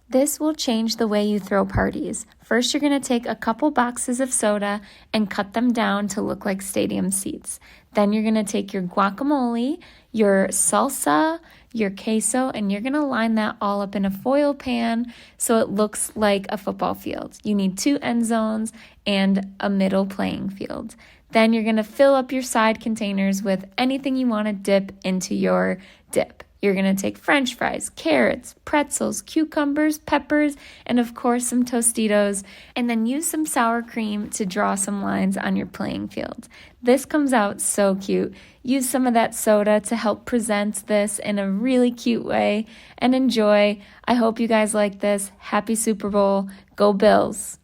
This will change the way you throw parties. First, you're going to take a couple boxes of soda and cut them down to look like stadium seats. Then you're going to take your guacamole, your salsa, your queso, and you're going to line that all up in a foil pan so it looks like a football field. You need 2 end zones and a middle playing field. Then you're going to fill up your side containers with anything you want to dip into your dip. You're going to take French fries, carrots, pretzels, cucumbers, peppers, and of course some Tostitos, and then use some sour cream to draw some lines on your playing field. This comes out so cute. Use some of that soda to help present this in a really cute way and enjoy. I hope you guys like this. Happy Super Bowl. Go Bills.